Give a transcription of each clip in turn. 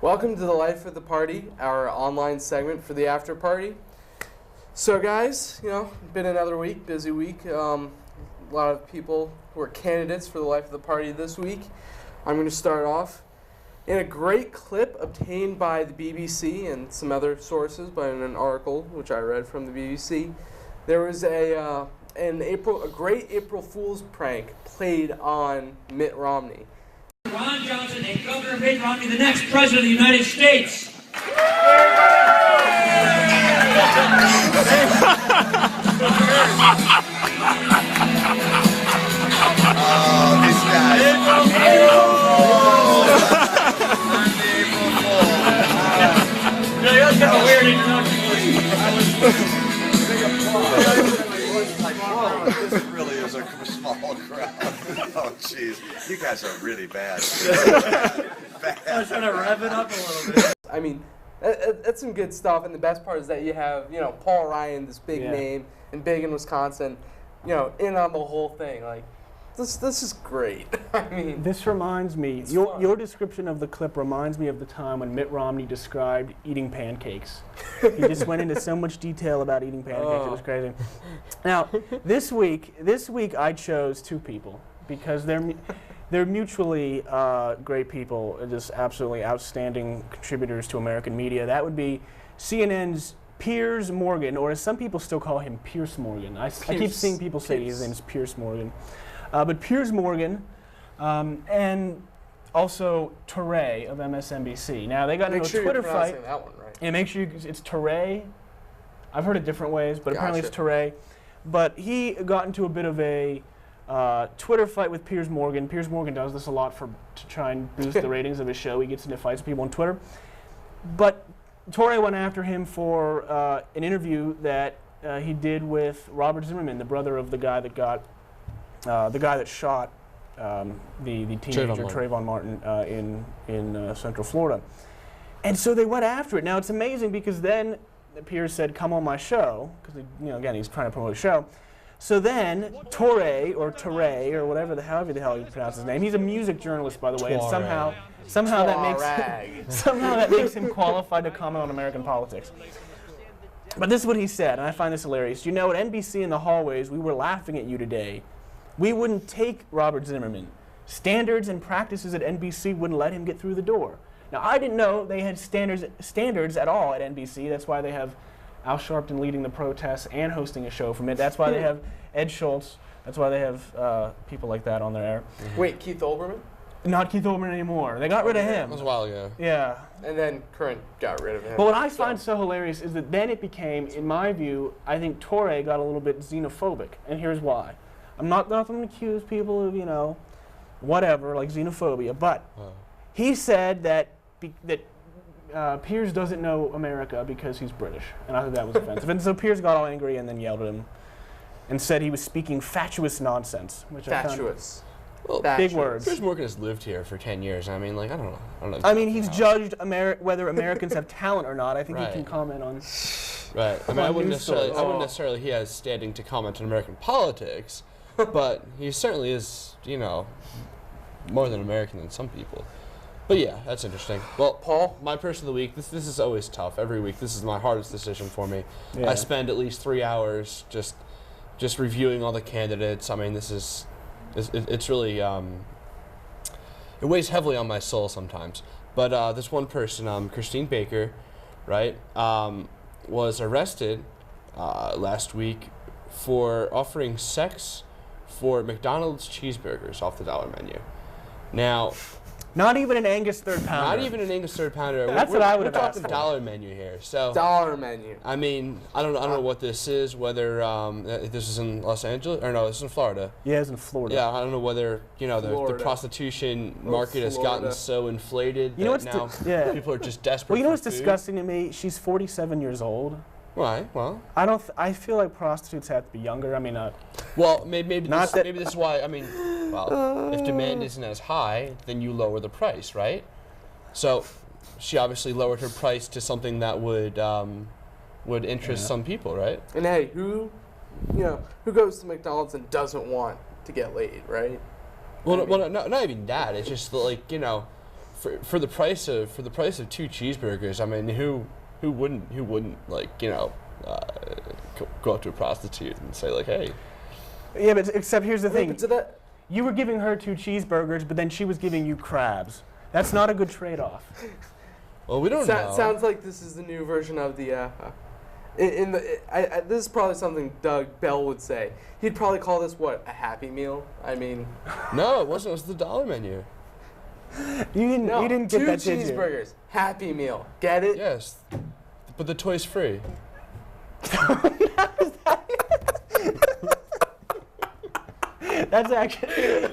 Welcome to the Life of the Party, our online segment for the after party. So guys, been another week, busy week. A lot of people who are candidates for the Life of the Party this week. I'm going to start off. In a great clip obtained by the BBC and some other sources, but in an article which I read from the BBC, there was a great April Fool's prank played on Mitt Romney. Ron Johnson and Governor Mitt Romney, the next president of the United States. Oh, this guy. That's kind of a weird introduction. This really is a small crowd. Oh, jeez. You guys are really bad. I was trying to rev it up a little bit. I mean, that's some good stuff, and the best part is that you have, Paul Ryan, this big name, and big in Wisconsin, in on the whole thing. Like, this is great. I mean, this reminds me, your description of the clip reminds me of the time when Mitt Romney described eating pancakes. He just went into so much detail about eating pancakes, it was crazy. Now, this week I chose two people because they're mutually great people, just absolutely outstanding contributors to American media. That would be CNN's Piers Morgan, or as some people still call him, Pierce Morgan. I keep seeing people say his name is Piers Morgan. But Piers Morgan and also Touré of MSNBC. Now, they got into a Twitter fight. That one right. Yeah, make sure it's Touré. I've heard it different ways, but apparently it's Touré. But he got into a bit of a Twitter fight with Piers Morgan. Piers Morgan does this a lot to try and boost the ratings of his show. He gets into fights with people on Twitter. But Touré went after him for an interview that he did with Robert Zimmerman, the brother of the guy that shot the teenager Trayvon Martin in Central Florida. And so they went after it. Now it's amazing because then Piers said, "Come on my show," because again he's trying to promote a show. So then Touré or however the hell you pronounce his name. He's a music journalist, by the way, and somehow that makes him qualified to comment on American politics. But this is what he said, and I find this hilarious. At NBC in the hallways, we were laughing at you today. We wouldn't take Robert Zimmerman. Standards and practices at NBC wouldn't let him get through the door. Now, I didn't know they had standards at all at NBC. That's why they have Al Sharpton leading the protests and hosting a show from it. That's why they have Ed Schultz. That's why they have people like that on their air. Wait, Keith Olbermann? Not Keith Olbermann anymore. They got rid of him. That was a while ago. Yeah. And then Current got rid of him. But what I find so hilarious is that then it became, in my view, I think Touré got a little bit xenophobic. And here's why. I'm not going to accuse people of, whatever, like xenophobia. But he said that Piers doesn't know America because he's British. And I thought that was offensive. And so Piers got all angry and then yelled at him and said he was speaking fatuous nonsense. Fatuous. Well, big words. Piers Morgan has lived here for 10 years. I mean, I don't know. I mean, he's judged whether Americans have talent or not. I think he can comment on. Right. I mean, I wouldn't necessarily. He has standing to comment on American politics, but he certainly is, more than American than some people. But yeah, that's interesting. Well, Paul, my person of the week. This is always tough. Every week, this is my hardest decision for me. Yeah. I spend at least 3 hours just reviewing all the candidates. I mean, it's really it weighs heavily on my soul sometimes. But this one person, Christine Baker, right, was arrested last week for offering sex for McDonald's cheeseburgers off the dollar menu. Now, not even an Angus third pounder. Not even an Angus third pounder. That's what I would have asked for. We're talking dollar menu here. So dollar menu. I mean, I don't know what this is. Whether this is in Los Angeles or no, this is in Florida. Yeah, it's in Florida. Yeah, I don't know whether the prostitution market has gotten so inflated that now people are just desperate. Well, you know what's for food. Disgusting to me? She's 47 years old. Why? Well, I feel like prostitutes have to be younger. I mean, well, maybe this is why. I mean, well, if demand isn't as high, then you lower the price, right? So, she obviously lowered her price to something that would interest some people, right? And hey, who goes to McDonald's and doesn't want to get laid, right? Well, not even that. It's just like for the price of 2 cheeseburgers, I mean, who wouldn't like, you know, go up to a prostitute and say like, hey. Yeah, but except here's the thing. But you were giving her 2 cheeseburgers, but then she was giving you crabs. That's not a good trade-off. Well, we don't know. Sounds like this is the new version of the. This is probably something Doug Bell would say. He'd probably call this what, a Happy Meal? I mean. No, it wasn't. It was the dollar menu. You didn't get that, did you? 2 cheeseburgers, Happy Meal. Get it? Yes, but the toy's free. That's actually.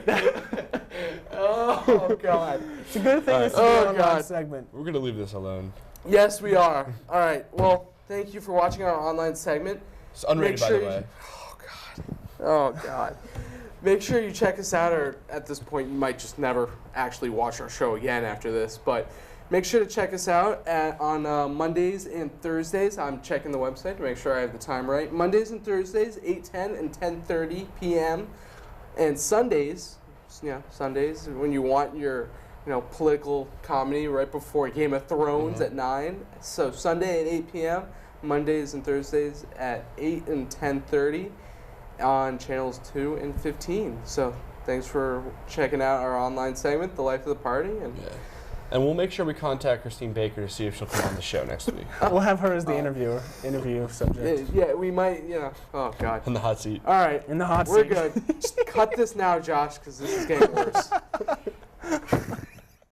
Oh God. It's a good thing this is Oh, an online God. segment. We're gonna leave this alone. Yes, we are. All right. Well, thank you for watching our online segment. It's unrated, by the way. Oh God. Make sure you check us out, or at this point, you might just never actually watch our show again after this. But make sure to check us out on Mondays and Thursdays. I'm checking the website to make sure I have the time right. Mondays and Thursdays, 8:10 and 10:30 p.m. And Sundays, Sundays when you want your political comedy right before Game of Thrones at 9. So Sunday at 8 p.m. Mondays and Thursdays at 8 and 10:30 on channels 2 and 15. So thanks for checking out our online segment, The Life of the Party. And we'll make sure we contact Christine Baker to see if she'll come on the show next week. We'll have her as the interview subject. Yeah, we might, oh God. On the hot seat. All right. In the hot seat. We're good. Just cut this now, Josh, because this is getting worse.